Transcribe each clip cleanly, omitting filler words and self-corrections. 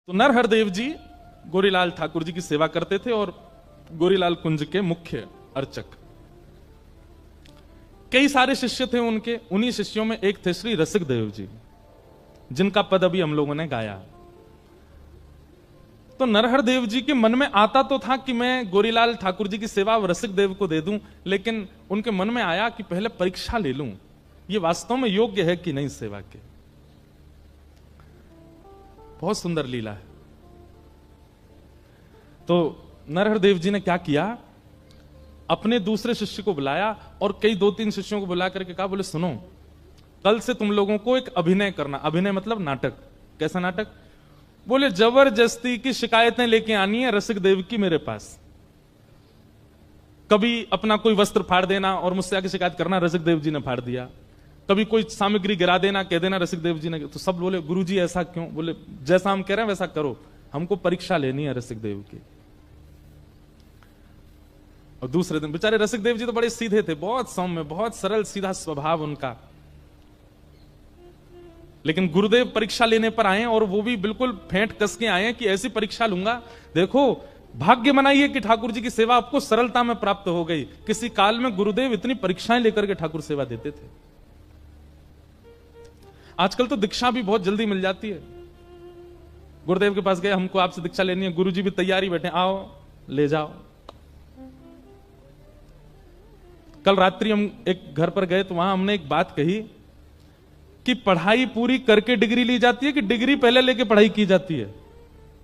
तो नरहरदेव जी गोरीलाल ठाकुर जी की सेवा करते थे और गोरीलाल कुंज के मुख्य अर्चक। कई सारे शिष्य थे उनके, उन्हीं शिष्यों में एक थे श्री रसिकदेव जी, जिनका पद अभी हम लोगों ने गाया। तो नरहरदेव जी के मन में आता तो था कि मैं गोरीलाल ठाकुर जी की सेवा रसिकदेव को दे दूं, लेकिन उनके मन में आया कि पहले परीक्षा ले लूं, ये वास्तव में योग्य है कि नहीं सेवा के। बहुत सुंदर लीला है। तो नरहरदेव जी ने क्या किया, अपने दूसरे शिष्य को बुलाया और कई 2-3 शिष्यों को बुला करके कहा, बोले सुनो, कल से तुम लोगों को एक अभिनय करना। अभिनय मतलब नाटक। कैसा नाटक? बोले जबरदस्ती की शिकायतें लेके आनी है रसिकदेव की मेरे पास। कभी अपना कोई वस्त्र फाड़ देना और मुझसे आके शिकायत करना, रसिकदेव जी ने फाड़ दिया। कभी कोई सामग्री गिरा देना, कह देना रसिकदेव जी ने। तो सब बोले गुरुजी ऐसा क्यों? बोले जैसा हम कह रहे हैं वैसा करो, हमको परीक्षा लेनी है रसिकदेव की। और दूसरे दिन बेचारे रसिकदेव जी तो बड़े सीधे थे, बहुत सौम्य, बहुत सरल सीधा स्वभाव उनका। लेकिन गुरुदेव परीक्षा लेने पर आए और वो भी बिल्कुल फेंट कस के आए कि ऐसी परीक्षा लूंगा, देखो भाग्य बनाइए कि ठाकुर जी की सेवा आपको सरलता में प्राप्त हो गई। किसी काल में गुरुदेव इतनी परीक्षाएं लेकर के ठाकुर सेवा देते थे। आजकल तो दीक्षा भी बहुत जल्दी मिल जाती है। गुरुदेव के पास गए, हमको आपसे दीक्षा लेनी है, गुरुजी भी तैयारी बैठे, आओ ले जाओ। कल रात्रि हम एक घर पर गए तो वहां हमने एक बात कही कि पढ़ाई पूरी करके डिग्री ली जाती है कि डिग्री पहले लेके पढ़ाई की जाती है?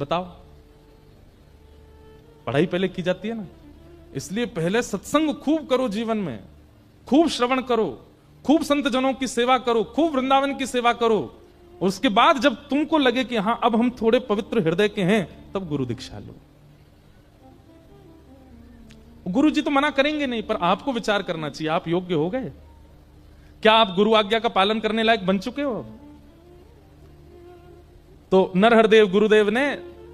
बताओ। पढ़ाई पहले की जाती है ना। इसलिए पहले सत्संग खूब करो, जीवन में खूब श्रवण करो, खूब संत जनों की सेवा करो, खूब वृंदावन की सेवा करो। और उसके बाद जब तुमको लगे कि हां अब हम थोड़े पवित्र हृदय के हैं, तब गुरु दीक्षा लो। गुरु जी तो मना करेंगे नहीं, पर आपको विचार करना चाहिए, आप योग्य हो गए क्या? आप गुरु आज्ञा का पालन करने लायक बन चुके हो? तो नरहरदेव गुरुदेव ने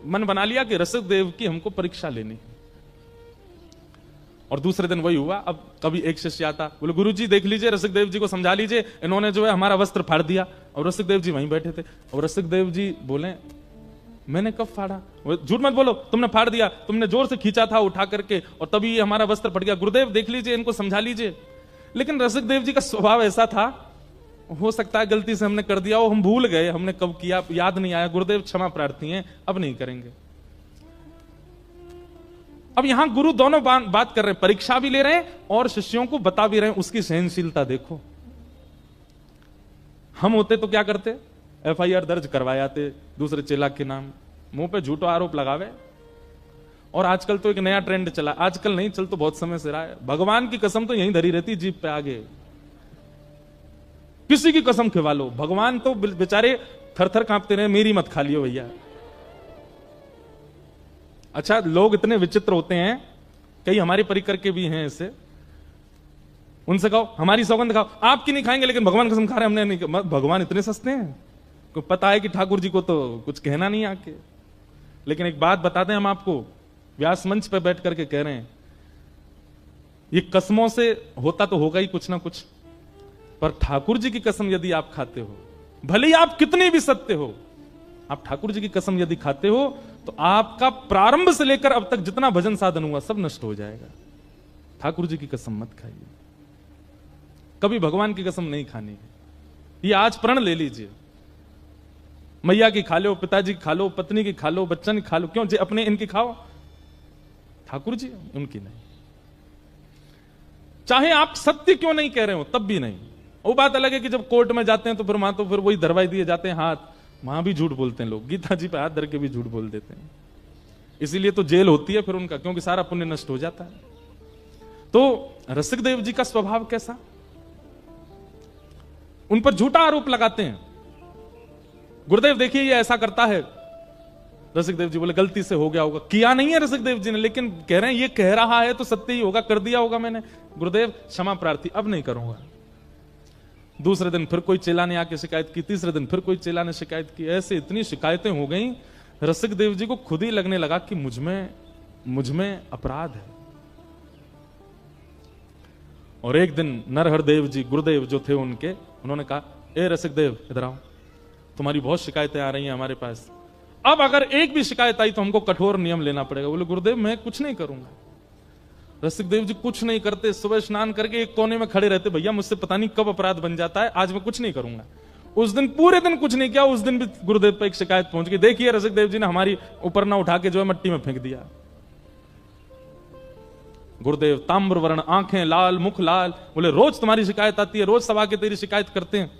मन बना लिया कि रसिकदेव की हमको परीक्षा लेनी। और दूसरे दिन वही हुआ। अब कभी एक शिष्य आता, बोले गुरुजी देख लीजिए, रसिकदेव जी को समझा लीजिए, इन्होंने जो है हमारा वस्त्र फाड़ दिया। और रसिकदेव जी वहीं बैठे थे। और रसिकदेव जी बोले मैंने कब फाड़ा? झूठ मत बोलो, तुमने फाड़ दिया, तुमने जोर से खींचा था उठा करके और तभी हमारा वस्त्र फट गया। गुरुदेव देख लीजिए, इनको समझा लीजिए। लेकिन रसिकदेव जी का स्वभाव ऐसा था, हो सकता है गलती से हमने कर दिया हो, हम भूल गए, हमने कब किया याद नहीं आया, गुरुदेव क्षमा प्रार्थी हैं, अब नहीं करेंगे। अब यहां गुरु दोनों बात कर रहे हैं, परीक्षा भी ले रहे हैं और शिष्यों को बता भी रहे हैं। उसकी सहनशीलता देखो। हम होते तो क्या करते? FIR दर्ज करवाए आते दूसरे चेला के नाम, मुंह पे झूठा आरोप लगावे। और आजकल तो एक नया ट्रेंड चला, आजकल नहीं, चल तो बहुत समय से रहा है, भगवान की कसम तो यहीं धरी रहती जीप पे आगे। किसी की कसम खिवा लो, भगवान तो बेचारे थर-थर कांपते रहे, मेरी मत खा लियो भैया। अच्छा, लोग इतने विचित्र होते हैं, कई हमारे परिकर के भी हैं ऐसे। उनसे कहो हमारी सौगंध खाओ, आपकी नहीं खाएंगे लेकिन भगवान कसम खा रहे हमने नहीं। भगवान इतने सस्ते हैं, को पता है कि ठाकुर जी को तो कुछ कहना नहीं आके। लेकिन एक बात बताते हैं हम आपको, व्यास मंच पर बैठ करके कह रहे हैं, ये कसमों से होता तो होगा ही कुछ ना कुछ, पर ठाकुर जी की कसम यदि आप खाते हो, भले ही आप कितने भी सत्य हो, आप ठाकुर जी की कसम यदि खाते हो तो आपका प्रारंभ से लेकर अब तक जितना भजन साधन हुआ सब नष्ट हो जाएगा। ठाकुर जी की कसम मत खाइए, कभी भगवान की कसम नहीं खानी है। ये आज प्रण ले लीजिए, मैया की खा लो, पिताजी की खा लो, पत्नी की खा लो, बच्चन की खा लो, क्यों? जे अपने इनकी खाओ, ठाकुर जी उनकी नहीं। चाहे आप सत्य क्यों नहीं कह रहे हो तब भी नहीं। वो बात अलग है कि जब कोर्ट में जाते हैं तो फिर वहां तो फिर वही दरवाई दिए जाते हैं हाथ, वहां भी झूठ बोलते हैं लोग, गीता जी पे हाथ धर के भी झूठ बोल देते हैं। इसीलिए तो जेल होती है फिर उनका, क्योंकि सारा पुण्य नष्ट हो जाता है। तो रसिकदेव जी का स्वभाव कैसा? उन पर झूठा आरोप लगाते हैं। गुरुदेव देखिए ये ऐसा करता है। रसिकदेव जी बोले गलती से हो गया होगा, किया नहीं है रसिकदेव जी ने, लेकिन कह रहे हैं ये कह रहा है तो सत्य ही होगा, कर दिया होगा मैंने। गुरुदेव क्षमा प्रार्थी, अब नहीं करूंगा। दूसरे दिन फिर कोई चेला ने आके शिकायत की, तीसरे दिन फिर कोई चेला ने शिकायत की। ऐसे इतनी शिकायतें हो गई, रसिकदेव जी को खुद ही लगने लगा कि मुझ में अपराध है। और एक दिन नरहरदेव जी गुरुदेव जो थे उनके, उन्होंने कहा ए रसिकदेव इधर आओ, तुम्हारी बहुत शिकायतें आ रही हैं हमारे पास, अब अगर एक भी शिकायत आई तो हमको कठोर नियम लेना पड़ेगा। बोले गुरुदेव मैं कुछ नहीं करूंगा। रसिक देव जी कुछ नहीं करते, सुबह स्नान करके एक कोने में खड़े रहते, भैया मुझसे पता नहीं कब अपराध बन जाता है, आज मैं कुछ नहीं करूंगा। उस दिन पूरे दिन कुछ नहीं किया, उस दिन भी गुरुदेव पर एक शिकायत पहुंच गई, देखिए रसिक देव जी ने हमारी ऊपर ना उठा के जो है मिट्टी में फेंक दिया। गुरुदेव ताम्र वर्ण, आंखें लाल, मुख लाल, बोले रोज तुम्हारी शिकायत आती है, रोज सब आके तेरी शिकायत करते हैं,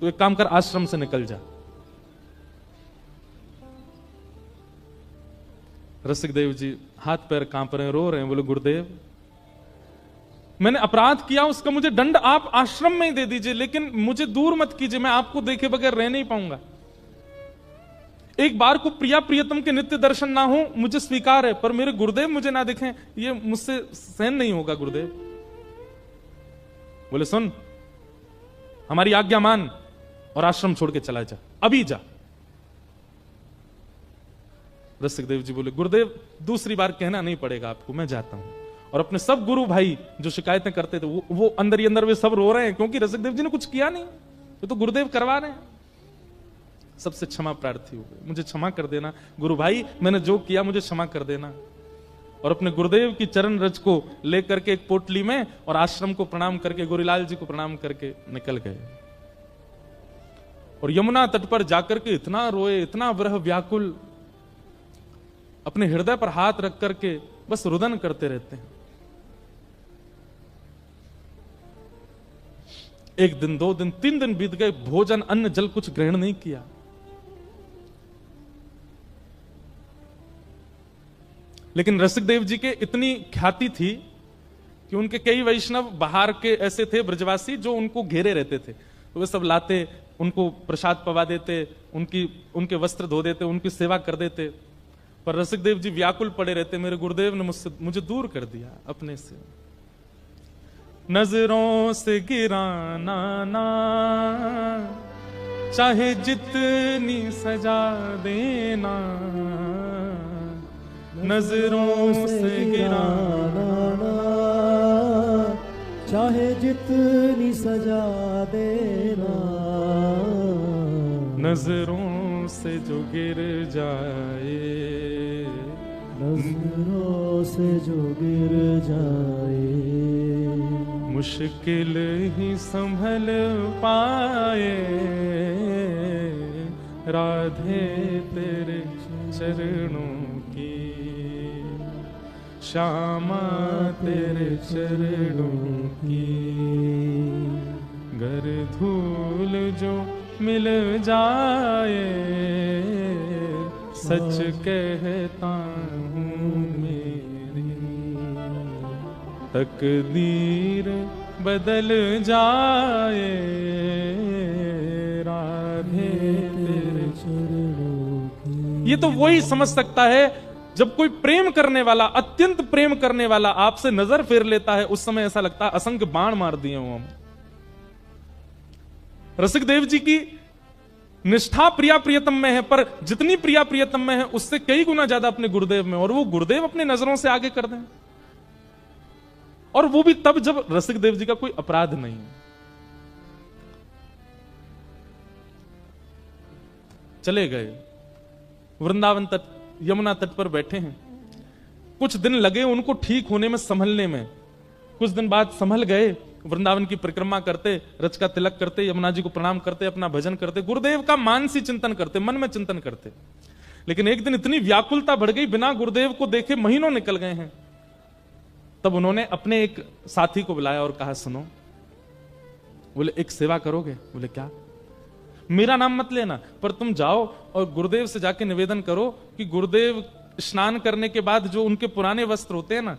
तो एक काम कर आश्रम से निकल जा। रसिक देव जी हाथ पैर कांप रहे हैं, रो रहे हैं, बोले गुरुदेव मैंने अपराध किया, उसका मुझे दंड आप आश्रम में ही दे दीजिए, लेकिन मुझे दूर मत कीजिए, मैं आपको देखे बगैर रह नहीं पाऊंगा। एक बार को प्रिया प्रियतम के नित्य दर्शन ना हो मुझे स्वीकार है, पर मेरे गुरुदेव मुझे ना दिखें ये मुझसे सहन नहीं होगा गुरुदेव। बोले सुन, हमारी आज्ञा मान और आश्रम छोड़ के चला जा, अभी जा। रसिक देव जी बोले गुरुदेव दूसरी बार कहना नहीं पड़ेगा आपको, मैं जाता हूं। और अपने सब गुरु भाई जो शिकायतें करते थे वो अंदर ही अंदर वे सब रो रहे हैं, क्योंकि रसिक देव जी ने कुछ किया नहीं, ये तो गुरुदेव करवा रहे हैं। सबसे क्षमा प्रार्थी हो गए, मुझे क्षमा कर देना गुरु भाई, मैंने जो किया मुझे क्षमा कर देना। और अपने गुरुदेव की चरण रज को लेकर के एक पोटली में और आश्रम को प्रणाम करके, गुरुलाल जी को प्रणाम करके निकल गए। और यमुना तट पर जाकर के इतना रोए, इतना विरह व्याकुल, अपने हृदय पर हाथ रख करके बस रुदन करते रहते हैं। एक दिन, 2 दिन, 3 दिन बीत गए, भोजन अन्न जल कुछ ग्रहण नहीं किया। लेकिन रसिक देव जी के इतनी ख्याति थी कि उनके कई वैष्णव बाहर के ऐसे थे ब्रजवासी जो उनको घेरे रहते थे, तो वे सब लाते, उनको प्रसाद पवा देते, उनके वस्त्र धो देते, उनकी सेवा कर देते। पर रसिक देव जी व्याकुल पड़े रहते, मेरे गुरुदेव ने मुझे दूर कर दिया अपने से। नजरों से गिराना ना, चाहे जितनी सजा देना, नजरों से गिराना ना, चाहे जितनी सजा देना, नजरों से जो गिर जाए, नजरों से जो गिर जाए, मुश्किल ही संभल पाए, राधे तेरे चरणों की, श्यामा तेरे चरणों की, घर धूल जो मिल जाए, सच कहता हूँ मेरी तकदीर बदल जाए, राधे तेरे चरणों की। ये तो वही समझ सकता है जब कोई प्रेम करने वाला, अत्यंत प्रेम करने वाला आपसे नजर फेर लेता है, उस समय ऐसा लगता है असंख्य बाण मार दिए हो हम। रसिक देव जी की निष्ठा प्रिया प्रियतम में है, पर जितनी प्रिया प्रियतम में है उससे कई गुना ज्यादा अपने गुरुदेव में, और वो गुरुदेव अपने नजरों से आगे कर दें, और वो भी तब जब रसिक देव जी का कोई अपराध नहीं। चले गए वृंदावन तट, यमुना तट पर बैठे हैं। कुछ दिन लगे उनको ठीक होने में, संभलने में। कुछ दिन बाद संभल गए, वृंदावन की परिक्रमा करते, रच का तिलक करते, यमुना जी को प्रणाम करते, अपना भजन करते, गुरुदेव का मानसी चिंतन करते, मन में चिंतन करते। लेकिन एक दिन इतनी व्याकुलता बढ़ गई, बिना गुरुदेव को देखे महीनों निकल गए हैं। तब उन्होंने अपने एक साथी को बुलाया और कहा सुनो, बोले एक सेवा करोगे? बोले क्या? मेरा नाम मत लेना, पर तुम जाओ और गुरुदेव से जाके निवेदन करो कि गुरुदेव स्नान करने के बाद जो उनके पुराने वस्त्र होते हैं ना,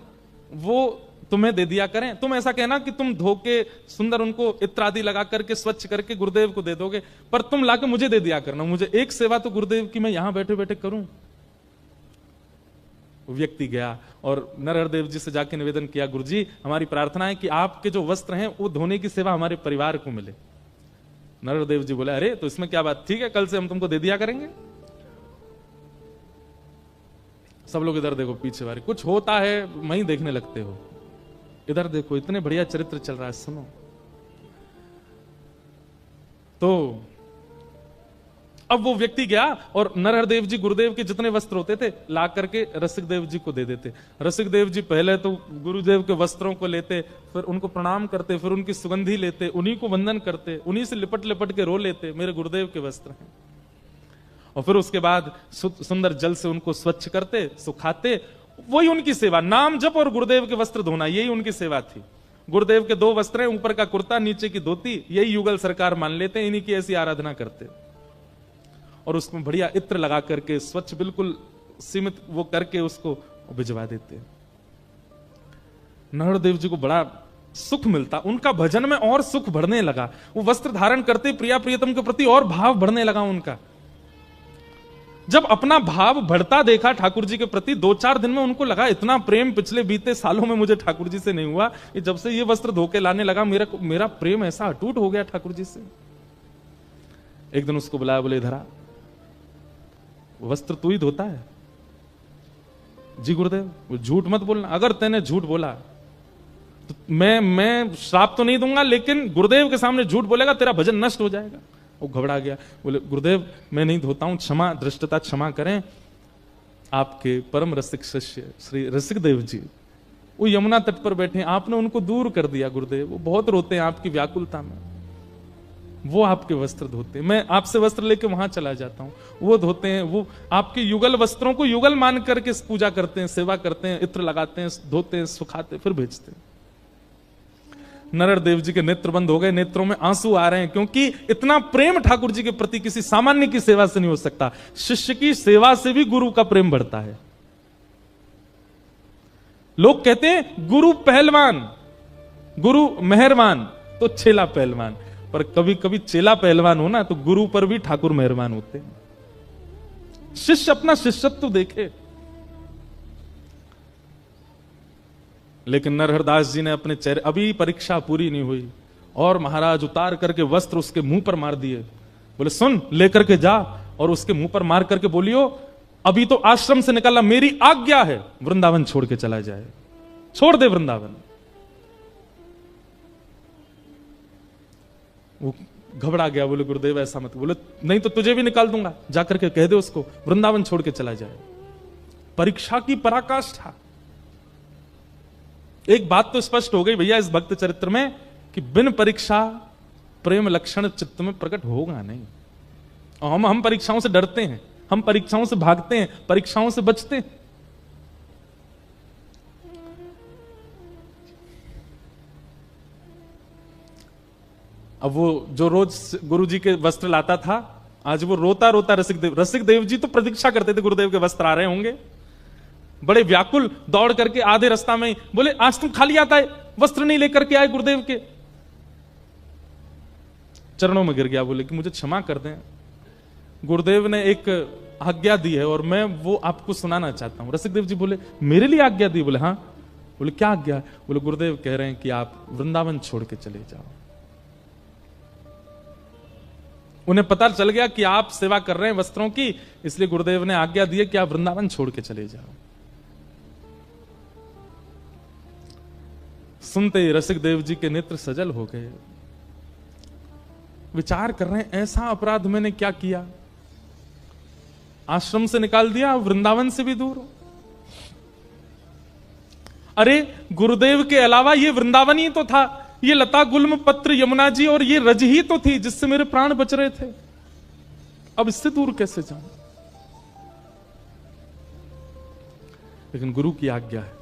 वो तुम्हें दे दिया करें। तुम ऐसा कहना कि तुम धो के सुंदर उनको इत्र आदि लगा करके स्वच्छ करके गुरुदेव को दे दोगे, पर तुम लाके मुझे दे दिया करना। मुझे एक सेवा तो गुरुदेव की मैं यहां बैठे बैठे करूं। व्यक्ति गया और नरहरदेव जी से जाके निवेदन किया, गुरुजी हमारी प्रार्थना है कि आपके जो वस्त्र हैं वो धोने की सेवा हमारे परिवार को मिले। नरहरदेव जी बोले अरे तो इसमें क्या बात, ठीक है कल से हम तुमको दे दिया करेंगे। सब लोग इधर देखो, पीछे वाले कुछ होता है वहीं देखने लगते हो, इधर देखो, इतने बढ़िया चरित्र चल रहा है, सुनो। तो अब वो व्यक्ति गया और नरहर देव जी गुरुदेव के जितने वस्त्र होते थे ला करके रसिक देव जी को दे देते। रसिक देव जी पहले तो गुरुदेव के वस्त्रों को लेते, फिर उनको प्रणाम करते, फिर उनकी सुगंधी लेते, उन्हीं को वंदन करते, उन्हीं से लिपट लिपट के रो लेते, मेरे गुरुदेव के वस्त्र हैं। और फिर उसके बाद सुंदर जल से उनको स्वच्छ करते, सुखाते, वही उनकी सेवा, नाम जप और गुरुदेव के वस्त्र धोना, यही उनकी सेवा थी। गुरुदेव के 2 वस्त्र हैं, ऊपर का कुर्ता, नीचे की धोती, यही युगल सरकार मान लेते हैं, इन्हीं की ऐसी आराधना करते। और उसमें बढ़िया इत्र लगा करके स्वच्छ बिल्कुल सीमित वो करके उसको भिजवा देते। नरहर देव जी को बड़ा सुख मिलता, उनका भजन में और सुख बढ़ने लगा, वो वस्त्र धारण करते प्रिया प्रियतम के प्रति और भाव बढ़ने लगा उनका। जब अपना भाव बढ़ता देखा ठाकुर जी के प्रति, 2-4 दिन में उनको लगा इतना प्रेम पिछले बीते सालों में मुझे ठाकुर जी से नहीं हुआ, ये जब से ये वस्त्र धोके लाने लगा मेरा प्रेम ऐसा अटूट हो गया ठाकुर जी से। एक दिन उसको बुलाया, बोले इधर आ, वस्त्र तू ही धोता है? जी गुरुदेव। झूठ मत बोलना, अगर तैने झूठ बोला तो मैं श्राप तो नहीं दूंगा, लेकिन गुरुदेव के सामने झूठ बोलेगा तेरा भजन नष्ट हो जाएगा। वो घबरा गया, बोले गुरुदेव मैं नहीं धोता हूं, क्षमा, दृष्टता क्षमा करें। आपके परम रसिक शिष्य श्री रसिक देव जी वो यमुना तट पर बैठे, आपने उनको दूर कर दिया गुरुदेव, वो बहुत रोते हैं आपकी व्याकुलता में, वो आपके वस्त्र धोते हैं, मैं आपसे वस्त्र लेके वहां चला जाता हूं, वो धोते हैं, वो आपके युगल वस्त्रों को युगल मान करके पूजा करते हैं, सेवा करते हैं, इत्र लगाते हैं, धोते हैं, सुखाते, फिर भेजते हैं। नरहर देव जी के नेत्र बंद हो गए, नेत्रों में आंसू आ रहे हैं, क्योंकि इतना प्रेम ठाकुर जी के प्रति किसी सामान्य की सेवा से नहीं हो सकता। शिष्य की सेवा से भी गुरु का प्रेम बढ़ता है। लोग कहते हैं गुरु पहलवान, गुरु मेहरबान तो चेला पहलवान, पर कभी कभी चेला पहलवान हो ना तो गुरु पर भी ठाकुर मेहरबान होते हैं। शिष्य अपना शिष्यत्व देखे। लेकिन नरहरदास जी ने अपने चेहरे, अभी परीक्षा पूरी नहीं हुई और महाराज उतार करके वस्त्र उसके मुंह पर मार दिए। बोले सुन, लेकर के जा और उसके मुंह पर मार करके बोलियो अभी तो आश्रम से निकला, मेरी आज्ञा है वृंदावन छोड़ के चला जाए, छोड़ दे वृंदावन। वो घबरा गया, बोले गुरुदेव ऐसा मत। बोले नहीं तो तुझे भी निकाल दूंगा, जाकर के कह दे उसको वृंदावन छोड़ के चला जाए। परीक्षा की पराकाष्ठा। एक बात तो स्पष्ट हो गई भैया इस भक्त चरित्र में कि बिन परीक्षा प्रेम लक्षण चित्त में प्रकट होगा नहीं। और हम परीक्षाओं से डरते हैं, हम परीक्षाओं से भागते हैं, परीक्षाओं से बचते हैं। अब वो जो रोज गुरु जी के वस्त्र लाता था, आज वो रोता रोता रसिक देव जी तो प्रतीक्षा करते थे गुरुदेव के वस्त्र आ रहे होंगे, बड़े व्याकुल दौड़ करके आधे रास्ता में बोले आज तुम खाली आता है, वस्त्र नहीं लेकर के आए गुरुदेव के। चरणों में गिर गया, बोले कि मुझे क्षमा कर दें, गुरुदेव ने एक आज्ञा दी है और मैं वो आपको सुनाना चाहता हूं। रसिक देव जी बोले मेरे लिए आज्ञा दी? बोले हाँ। बोले क्या आज्ञा? बोले गुरुदेव कह रहे हैं कि आप वृंदावन छोड़ के चले जाओ। उन्हें पता चल गया कि आप सेवा कर रहे हैं वस्त्रों की, इसलिए गुरुदेव ने आज्ञा दी है कि आप वृंदावन छोड़ के चले जाओ। सुनते ही रसिक देव जी के नेत्र सजल हो गए। विचार कर रहे हैं ऐसा अपराध मैंने क्या किया, आश्रम से निकाल दिया, वृंदावन से भी दूर। अरे गुरुदेव के अलावा ये वृंदावन ही तो था, ये लता गुल्म पत्र यमुना जी और ये रज ही तो थी जिससे मेरे प्राण बच रहे थे, अब इससे दूर कैसे जाऊं? लेकिन गुरु की आज्ञा है।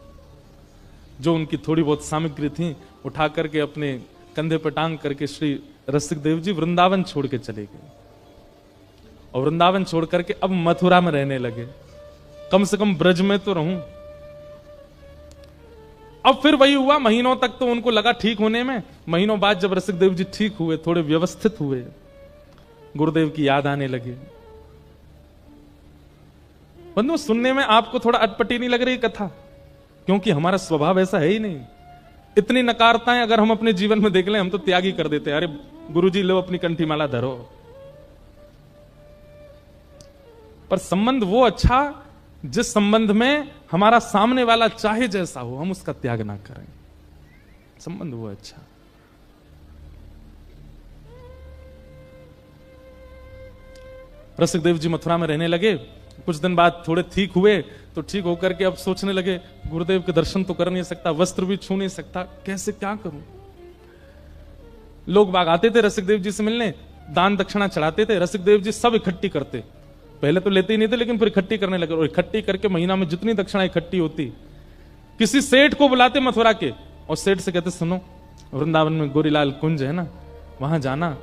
जो उनकी थोड़ी बहुत सामग्री थी उठा करके अपने कंधे पर टांग करके श्री रसिक देव जी वृंदावन छोड़ के चले गए। और वृंदावन छोड़ करके अब मथुरा में रहने लगे, कम से कम ब्रज में तो रहूं। अब फिर वही हुआ, महीनों तक तो उनको लगा ठीक होने में, महीनों बाद जब रसिक देव जी ठीक हुए, थोड़े व्यवस्थित हुए, गुरुदेव की याद आने लगी। बंधु सुनने में आपको थोड़ा अटपटी नहीं लग रही कथा? क्योंकि हमारा स्वभाव ऐसा है ही नहीं। इतनी नकारताएं अगर हम अपने जीवन में देख लें, हम तो त्याग ही कर देते हैं। अरे गुरुजी लो अपनी कंठी माला धरो। पर संबंध वो अच्छा जिस संबंध में हमारा सामने वाला चाहे जैसा हो, हम उसका त्याग ना करें। संबंध वो अच्छा। रसिकदेव जी मथुरा में रहने लगे। कुछ दिन बाद थोड़े ठीक हुए, तो ठीक होकर के अब सोचने लगे गुरुदेव के दर्शन तो कर नहीं सकता, वस्त्र भी छू नहीं सकता, कैसे क्या करूं। लोग बाग आते थे रसिकदेव जी से मिलने, दान दक्षिणा चढ़ाते थे, रसिकदेव जी सब इकट्ठी करते। पहले तो लेते ही नहीं थे, लेकिन फिर इकट्ठी करने लगे, और इकट्ठी करके महीना में जितनी दक्षिणा इकट्ठी होती, किसी सेठ को बुलाते मथुरा के, और सेठ से कहते सुनो, वृंदावन में गोरीलाल कुंज है ना, वहां जाना,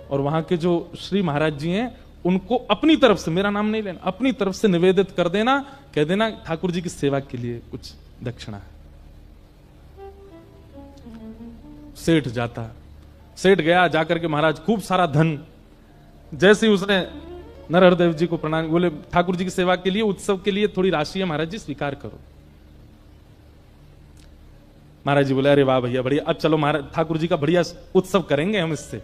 और वहां के जो श्री महाराज जी हैं उनको अपनी तरफ से, मेरा नाम नहीं लेना, अपनी तरफ से निवेदित कर देना, कह देना ठाकुर जी की सेवा के लिए कुछ दक्षिणा है। सेठ जाता, सेठ गया, जाकर के महाराज खूब सारा धन, जैसे ही उसने नरहरदेव जी को प्रणाम, बोले ठाकुर जी की सेवा के लिए, उत्सव के लिए थोड़ी राशि है महाराज जी, स्वीकार करो। महाराज जी बोले अरे वाह भैया बढ़िया, अब चलो महाराज ठाकुर जी का बढ़िया उत्सव करेंगे हम इससे।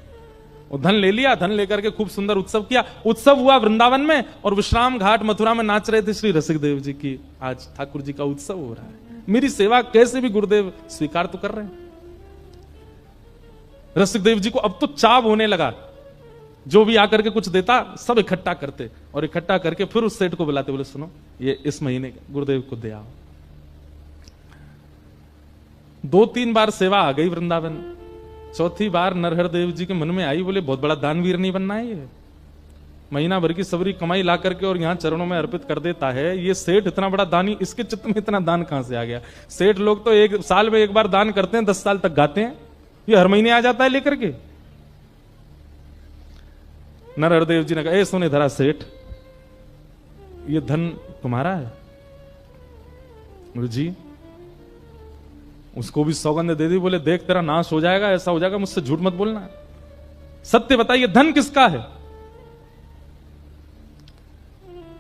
और धन ले लिया, धन लेकर के खूब सुंदर उत्सव किया। उत्सव हुआ वृंदावन में, और विश्राम घाट मथुरा में नाच रहे थे श्री रसिकदेव जी की आज ठाकुर जी का उत्सव हो रहा है, मेरी सेवा कैसे भी गुरुदेव स्वीकार तो कर रहे हैं। रसिकदेव जी को अब तो चाव होने लगा, जो भी आकर के कुछ देता सब इकट्ठा करते, और इकट्ठा करके फिर उस सेठ को बुलाते, बोले सुनो ये इस महीने गुरुदेव को दे आओ। 2-3 बार सेवा आ गई वृंदावन, चौथी बार नरहरदेव जी के मन में आई, बोले बहुत बड़ा दानवीर नहीं बनना है ये, महीना भर की सबरी कमाई ला करके और यहां चरणों में अर्पित कर देता है, ये सेठ इतना बड़ा दानी, इसके चित्त में इतना दान कहां से आ गया। सेठ लोग तो 1 साल में 1 बार दान करते हैं, 10 साल तक गाते हैं, ये हर महीने आ जाता है लेकर के। नरहरदेव जी ने कहा, ए सुने धरा सेठ, ये धन तुम्हारा है? बोले जी। उसको भी सौगंध दे दी, बोले देख तेरा नाश हो जाएगा, ऐसा हो जाएगा, मुझसे झूठ मत बोलना, सत्य बताइए धन किसका है।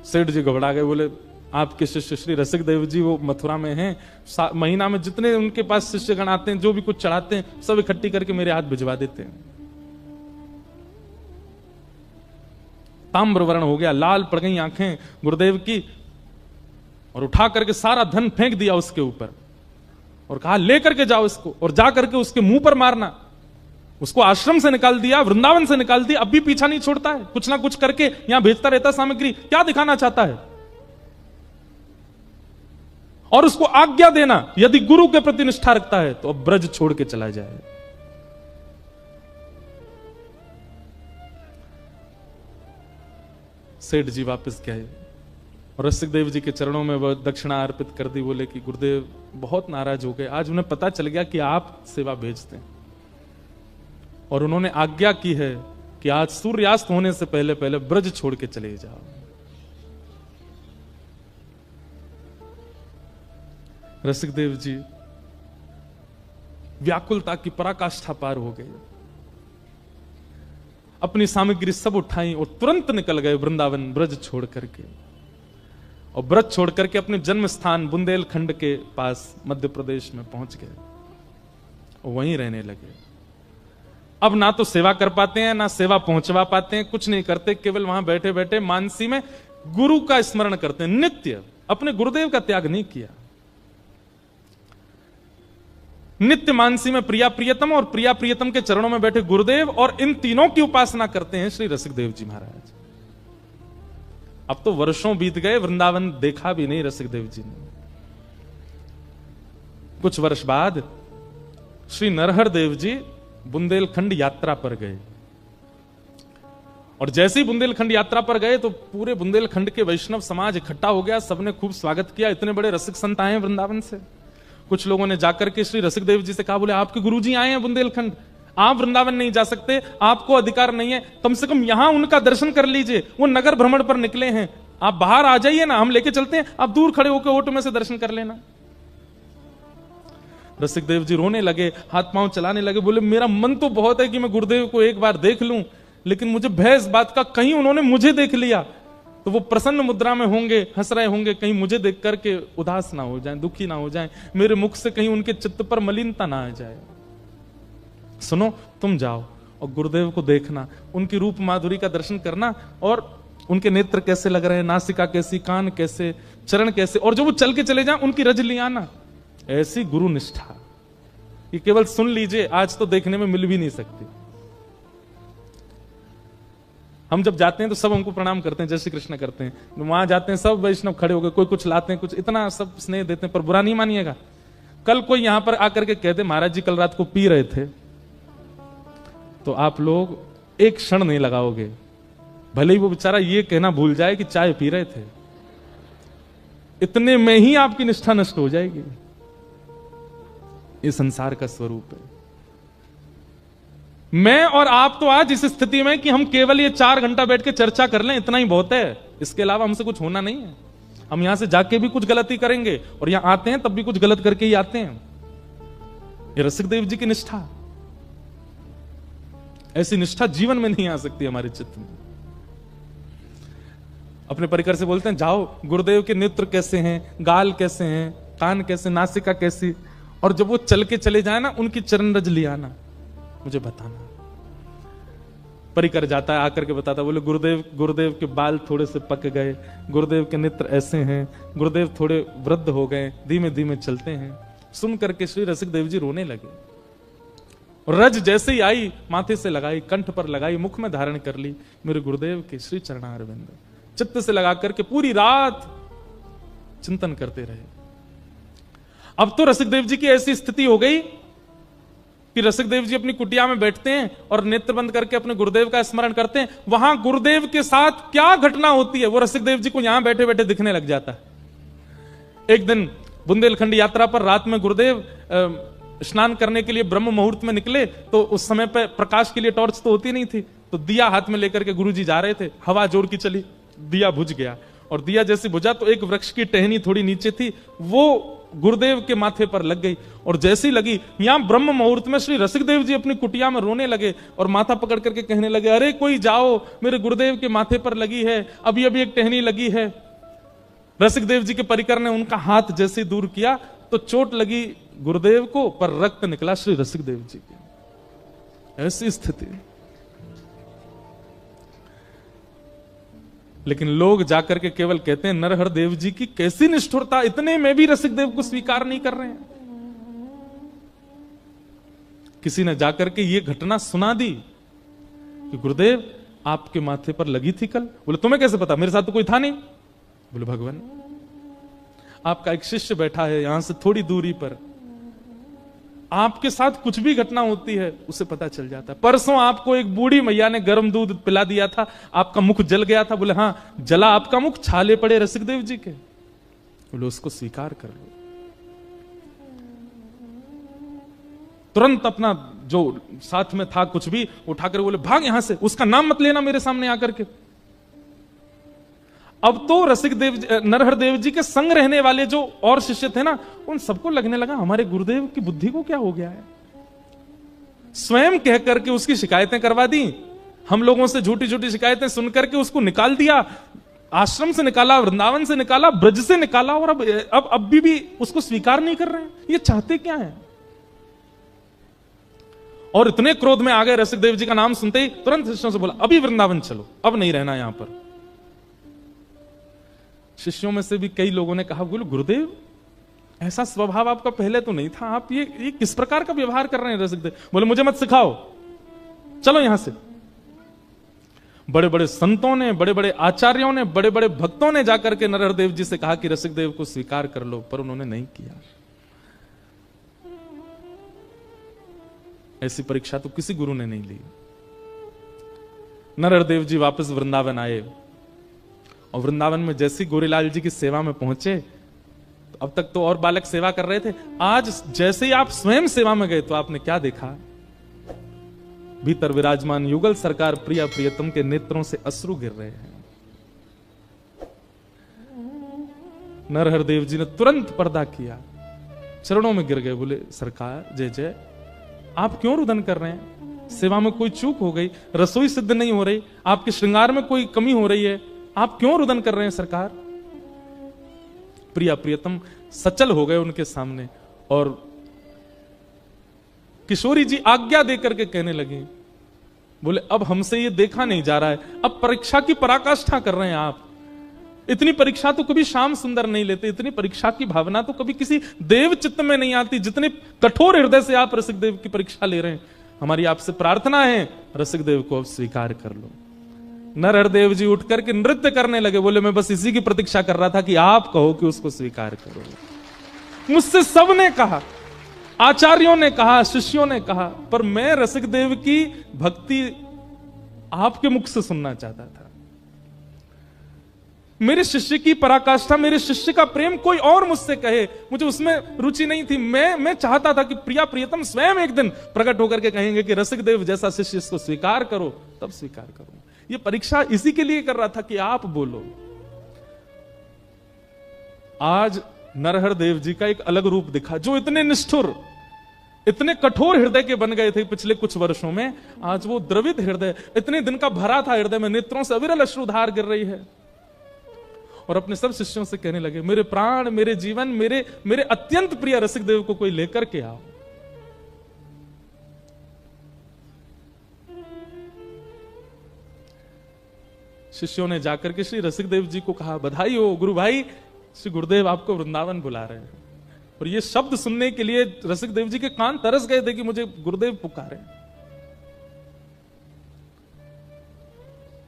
सेठ जी घबरा गए, बोले आपके शिष्य श्री रसिकदेव जी वो मथुरा में हैं, महीना में जितने उनके पास शिष्यगण आते हैं, जो भी कुछ चढ़ाते हैं, सब इकट्ठी करके मेरे हाथ भिजवा देते हैं। ताम्र वर्ण हो गया, लाल पड़ गई आंखें गुरुदेव की, और उठा करके सारा धन फेंक दिया उसके ऊपर, और कहा लेकर के जाओ इसको, और जा करके उसके मुंह पर मारना। उसको आश्रम से निकाल दिया, वृंदावन से निकाल दिया, अब भी पीछा नहीं छोड़ता है, कुछ ना कुछ करके यहां भेजता रहता सामग्री, क्या दिखाना चाहता है। और उसको आज्ञा देना, यदि गुरु के प्रति निष्ठा रखता है तो अब ब्रज छोड़ के चला जाए। सेठ जी वापस गए और रसिकदेव जी के चरणों में वह दक्षिणा अर्पित कर दी। बोले कि गुरुदेव बहुत नाराज हो गए, आज उन्हें पता चल गया कि आप सेवा भेजते हैं, और उन्होंने आज्ञा की है कि आज सूर्यास्त होने से पहले पहले ब्रज छोड़ के चले जाओ। रसिकदेव जी व्याकुलता की पराकाष्ठा पार हो गए, अपनी सामग्री सब उठाई और तुरंत निकल गए वृंदावन ब्रज छोड़ करके, और ब्रज छोड़ करके अपने जन्म स्थान बुंदेलखंड के पास मध्य प्रदेश में पहुंच गए और वहीं रहने लगे। अब ना तो सेवा कर पाते हैं, ना सेवा पहुंचवा पाते हैं, कुछ नहीं करते, केवल वहां बैठे बैठे मानसी में गुरु का स्मरण करते हैं नित्य, अपने गुरुदेव का त्याग नहीं किया। नित्य मानसी में प्रिया प्रियतम और प्रिया प्रियतम के चरणों में बैठे गुरुदेव, और इन तीनों की उपासना करते हैं श्री रसिकदेव जी महाराज। अब तो वर्षों बीत गए, वृंदावन देखा भी नहीं रसिकदेव जी ने। कुछ वर्ष बाद श्री नरहर देव जी बुंदेलखंड यात्रा पर गए, और जैसे ही बुंदेलखंड यात्रा पर गए तो पूरे बुंदेलखंड के वैष्णव समाज इकट्ठा हो गया, सबने खूब स्वागत किया। इतने बड़े रसिक संत आए हैं वृंदावन से। कुछ लोगों ने जाकर के श्री रसिकदेव जी से कहा, बोले आपके गुरुजी आए हैं बुंदेलखंड, आप वृंदावन नहीं जा सकते, आपको अधिकार नहीं है, कम से कम यहां उनका दर्शन कर लीजिए, वो नगर भ्रमण पर निकले हैं, आप बाहर आ जाइए ना, हम लेके चलते हैं, आप दूर खड़े होकर ओटो में से दर्शन कर लेना। रसिकदेव जी रोने लगे, हाथ पांव चलाने लगे, बोले मेरा मन तो बहुत है कि मैं गुरुदेव को एक बार देख लूं, लेकिन मुझे भय इस बात का, कहीं उन्होंने मुझे देख लिया तो वो प्रसन्न मुद्रा में होंगे, हंस रहे होंगे, कहीं मुझे देख करके उदास ना हो जाए, दुखी ना हो जाए, मेरे मुख से कहीं उनके चित्त पर मलिनता ना आ जाए। सुनो, तुम जाओ और गुरुदेव को देखना, उनकी रूप माधुरी का दर्शन करना, और उनके नेत्र कैसे लग रहे हैं, नासिका कैसी, कान कैसे, चरण कैसे, और जो वो चल के चले जाएं उनकी रज ले आना। ऐसी गुरु निष्ठा ये केवल सुन लीजिए, आज तो देखने में मिल भी नहीं सकती। हम जब जाते हैं तो सब हमको प्रणाम करते हैं, जय श्री कृष्ण करते हैं। वहां जाते हैं सब वैष्णव खड़े हो गए, कोई कुछ लाते हैं, कुछ इतना सब स्नेह देते हैं, पर बुरा नहीं मानिएगा। कल कोई यहां पर आकर के कहते महाराज जी कल रात को पी रहे थे, तो आप लोग एक क्षण नहीं लगाओगे, भले ही वो बेचारा ये कहना भूल जाए कि चाय पी रहे थे, इतने में ही आपकी निष्ठा नष्ट हो जाएगी। ये संसार का स्वरूप है। मैं और आप तो आज इस स्थिति में कि हम केवल ये 4 घंटा बैठ के चर्चा कर लें, इतना ही बहुत है। इसके अलावा हमसे कुछ होना नहीं है। हम यहां से जाके भी कुछ गलती करेंगे और यहां आते हैं तब भी कुछ गलत करके ही आते हैं। ये रसिकदेव जी की निष्ठा, ऐसी निष्ठा जीवन में नहीं आ सकती हमारे चित्त में। अपने परिकर से बोलते हैं जाओ गुरुदेव के नेत्र कैसे हैं, गाल कैसे हैं, कान कैसे, नासिका कैसी, और जब वो चल के चले जाए ना, उनकी चरण रज लिया ना, मुझे बताना। परिकर जाता है, आकर के बताता, बोले गुरुदेव के बाल थोड़े से पक गए, गुरुदेव के नेत्र ऐसे हैं, गुरुदेव थोड़े वृद्ध हो गए, धीमे धीमे चलते हैं। सुन करके श्री रसिकदेव जी रोने लगे। रज जैसे ही आई, माथे से लगाई, कंठ पर लगाई, मुख में धारण कर ली, मेरे गुरुदेव के श्री चरणारविंद। चित्त से लगा करके पूरी रात चिंतन करते रहे। अब तो रसिकदेव जी की ऐसी स्थिति हो गई कि रसिकदेव जी अपनी कुटिया में बैठते हैं और नेत्र बंद करके अपने गुरुदेव का स्मरण करते हैं। वहां गुरुदेव के साथ क्या घटना होती है वो रसिकदेव जी को यहां बैठे बैठे दिखने लग जाता है। एक दिन बुंदेलखंड यात्रा पर रात में गुरुदेव स्नान करने के लिए ब्रह्म मुहूर्त में निकले, तो उस समय पे प्रकाश के लिए टॉर्च तो होती नहीं थी, तो दिया हाथ में लेकर के गुरुजी जा रहे थे। हवा जोर की चली, दिया बुझ गया, और दिया जैसे बुझा तो एक वृक्ष की टहनी थोड़ी नीचे थी, वो गुरुदेव के माथे पर लग गई। और जैसी लगी, यहां ब्रह्म मुहूर्त में श्री रसिकदेव जी अपनी कुटिया में रोने लगे और माथा पकड़ करके कहने लगे, अरे कोई जाओ, मेरे गुरुदेव के माथे पर लगी है, अभी अभी एक टहनी लगी है। रसिकदेव जी के परिकर ने उनका हाथ जैसे दूर किया तो चोट लगी गुरुदेव को, पर रक्त निकला श्री रसिकदेव जी की। ऐसी स्थिति। लेकिन लोग जाकर के केवल कहते हैं नरहर देव जी की कैसी निष्ठुरता, इतने में भी रसिकदेव को स्वीकार नहीं कर रहे हैं। किसी ने जाकर के ये घटना सुना दी कि गुरुदेव आपके माथे पर लगी थी कल। बोले तुम्हें कैसे पता, मेरे साथ तो कोई था नहीं। बोले भगवान, आपका एक शिष्य बैठा है यहां से थोड़ी दूरी पर, आपके साथ कुछ भी घटना होती है उसे पता चल जाता है। परसों आपको एक बूढ़ी मैया ने गर्म दूध पिला दिया था, आपका मुख जल गया था। बोले हाँ, जला आपका मुख, छाले पड़े रसिकदेव जी के। बोले उसको स्वीकार कर लो। तुरंत अपना जो साथ में था कुछ भी उठाकर बोले भाग यहां से, उसका नाम मत लेना मेरे सामने आकर के। अब तो रसिकदेव नरहर देव जी के संग रहने वाले जो और शिष्य थे ना, उन सबको लगने लगा हमारे गुरुदेव की बुद्धि को क्या हो गया है। स्वयं कह करके उसकी शिकायतें करवा दी, हम लोगों से झूठी झूठी शिकायतें सुन करके उसको निकाल दिया, आश्रम से निकाला, वृंदावन से निकाला, ब्रज से निकाला, और अब भी उसको स्वीकार नहीं कर रहे हैं। ये चाहते क्या है। और इतने क्रोध में आ गए, रसिकदेव जी का नाम सुनते ही तुरंत शिष्यों से बोला अभी वृंदावन चलो, अब नहीं रहना यहां पर। शिष्यों में से भी कई लोगों ने कहा बोलो गुरुदेव ऐसा स्वभाव आपका पहले तो नहीं था, आप ये किस प्रकार का व्यवहार कर रहे हैं रसिकदेव। बोले मुझे मत सिखाओ, चलो यहां से। बड़े बड़े संतों ने, बड़े बड़े आचार्यों ने, बड़े बड़े भक्तों ने जाकर के नरहर देव जी से कहा कि रसिकदेव को स्वीकार कर लो, पर उन्होंने नहीं किया। ऐसी परीक्षा तो किसी गुरु ने नहीं ली। नरहर देव जी वापस वृंदावन आए और वृंदावन में जैसी गोरीलाल जी की सेवा में पहुंचे, तो अब तक तो और बालक सेवा कर रहे थे, आज जैसे ही आप स्वयं सेवा में गए तो आपने क्या देखा, भीतर विराजमान युगल सरकार प्रिया प्रियतम के नेत्रों से अश्रु गिर रहे हैं। नरहर देव जी ने तुरंत पर्दा किया, चरणों में गिर गए, बोले सरकार जय जय, आप क्यों रुदन कर रहे हैं, सेवा में कोई चूक हो गई, रसोई सिद्ध नहीं हो रही, आपके श्रृंगार में कोई कमी हो रही है, आप क्यों रुदन कर रहे हैं सरकार। प्रिया प्रियतम सचल हो गए उनके सामने, और किशोरी जी आज्ञा देकर के कहने लगी, बोले अब हमसे ये देखा नहीं जा रहा है, अब परीक्षा की पराकाष्ठा कर रहे हैं आप। इतनी परीक्षा तो कभी श्याम सुंदर नहीं लेते, इतनी परीक्षा की भावना तो कभी किसी देव चित्त में नहीं आती, जितने कठोर हृदय से आप रसिकदेव की परीक्षा ले रहे हैं। हमारी आपसे प्रार्थना है रसिकदेव को अब स्वीकार कर लो। नरहरदेव जी उठ करके नृत्य करने लगे, बोले मैं बस इसी की प्रतीक्षा कर रहा था कि आप कहो कि उसको स्वीकार करो। मुझसे सबने कहा, आचार्यों ने कहा, शिष्यों ने कहा, पर मैं रसिकदेव की भक्ति आपके मुख से सुनना चाहता था। मेरे शिष्य की पराकाष्ठा, मेरे शिष्य का प्रेम कोई और मुझसे कहे, मुझे उसमें रुचि नहीं थी। मैं चाहता था कि प्रिया प्रियतम स्वयं एक दिन प्रकट होकर के कहेंगे कि रसिकदेव जैसा शिष्य इसको स्वीकार करो, तब स्वीकार करो। ये परीक्षा इसी के लिए कर रहा था कि आप बोलो। आज नरहरदेव जी का एक अलग रूप दिखा, जो इतने निष्ठुर, इतने कठोर हृदय के बन गए थे पिछले कुछ वर्षों में, आज वो द्रवित हृदय, इतने दिन का भरा था हृदय में, नेत्रों से अविरल अश्रुधार गिर रही है, और अपने सब शिष्यों से कहने लगे, मेरे प्राण, मेरे जीवन, मेरे अत्यंत प्रिय रसिकदेव को कोई लेकर के आओ। शिष्यों ने जाकर के श्री रसिकदेव जी को कहा, बधाई हो गुरु भाई, श्री गुरुदेव आपको वृंदावन बुला रहे हैं। और ये शब्द सुनने के लिए रसिकदेव जी के कान तरस गए थे कि मुझे गुरुदेव पुकारे।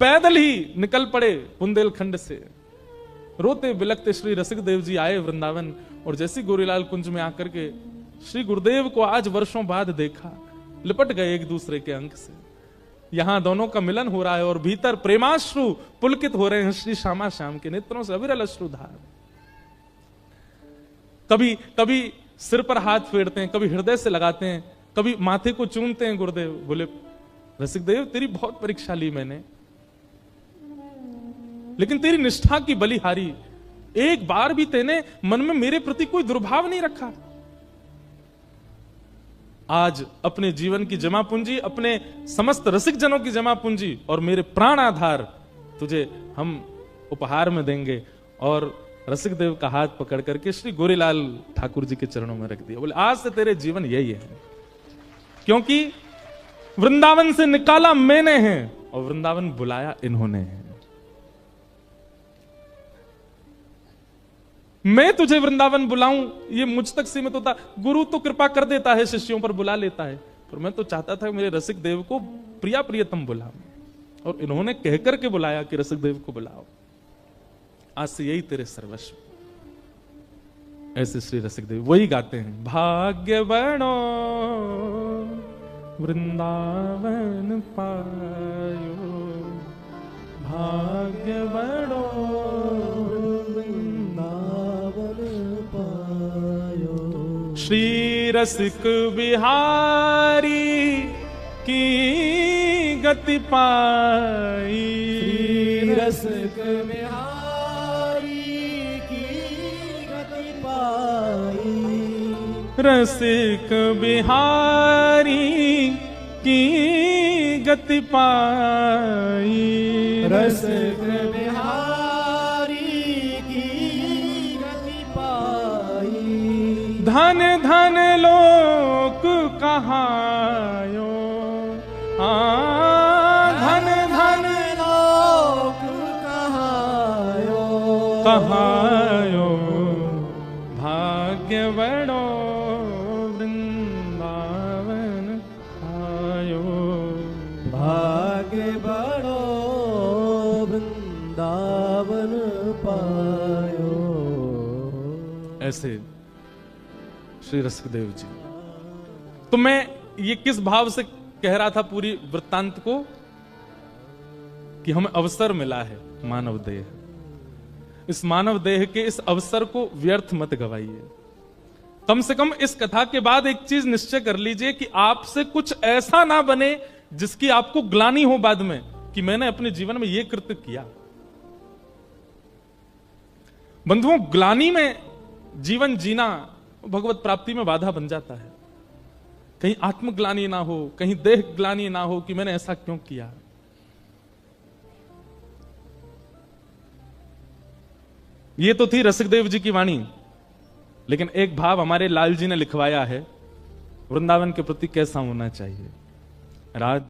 पैदल ही निकल पड़े बुंदेलखंड से, रोते बिलखते श्री रसिकदेव जी आए वृंदावन। और जैसी गोरीलाल कुंज में आकर के श्री गुरुदेव को आज वर्षों बाद देखा, लिपट गए एक दूसरे के अंक से। यहां दोनों का मिलन हो रहा है और भीतर प्रेमाश्रु पुलकित हो रहे हैं श्री श्यामा श्याम के नेत्रों से अविरल अश्रुधार। कभी कभी सिर पर हाथ फेरते हैं, कभी हृदय से लगाते हैं, कभी माथे को चूमते हैं। गुरुदेव बोले, रसिकदेव तेरी बहुत परीक्षा ली मैंने, लेकिन तेरी निष्ठा की बलिहारी, एक बार भी तेने मन में मेरे प्रति कोई दुर्भाव नहीं रखा। आज अपने जीवन की जमा पूंजी, अपने समस्त रसिक जनों की जमा पूंजी और मेरे प्राण आधार तुझे हम उपहार में देंगे। और रसिकदेव का हाथ पकड़ करके श्री गोरीलाल ठाकुर जी के चरणों में रख दिया। बोले, आज से तेरे जीवन यही है, क्योंकि वृंदावन से निकाला मैंने है और वृंदावन बुलाया इन्होंने है। मैं तुझे वृंदावन बुलाऊं ये मुझ तक सीमित होता। गुरु तो कृपा कर देता है, शिष्यों पर बुला लेता है, पर मैं तो चाहता था मेरे रसिक देव को प्रिया प्रियतम बुलाऊं, और इन्होंने कहकर के बुलाया कि रसिक देव को बुलाओ, आज से यही तेरे सर्वस्व। ऐसे श्री रसिक देव वही गाते हैं, भाग्य बनो वृंदावन पायो, भाग्य बनो श्री रसिक बिहारी की गति पाई, श्री रसिक बिहारी की गति पाई, रसिक बिहारी की गति पाई, रसिक बिहारी की गति पाई, धन धन लोक कहायो, धन धन लोक कहायो, कहायो, भाग्य बड़ो वृंदावन आयो, भाग्य बड़ो वृंदावन पायो। ऐसे श्री रसिकदेव जी। तो मैं ये किस भाव से कह रहा था पूरी वृत्तांत को, कि हमें अवसर मिला है मानव देह, इस मानव देह के इस अवसर को व्यर्थ मत गवाइए। कम से कम इस कथा के बाद एक चीज निश्चय कर लीजिए कि आपसे कुछ ऐसा ना बने जिसकी आपको ग्लानि हो बाद में कि मैंने अपने जीवन में यह कृत्य किया। बंधुओं, ग्लानि में जीवन जीना भगवत प्राप्ति में बाधा बन जाता है। कहीं आत्मग्लानि ना हो, कहीं देह ग्लानि ना हो कि मैंने ऐसा क्यों किया। ये तो थी रसिकदेव जी की वाणी, लेकिन एक भाव हमारे लाल जी ने लिखवाया है, वृंदावन के प्रति कैसा होना चाहिए। राज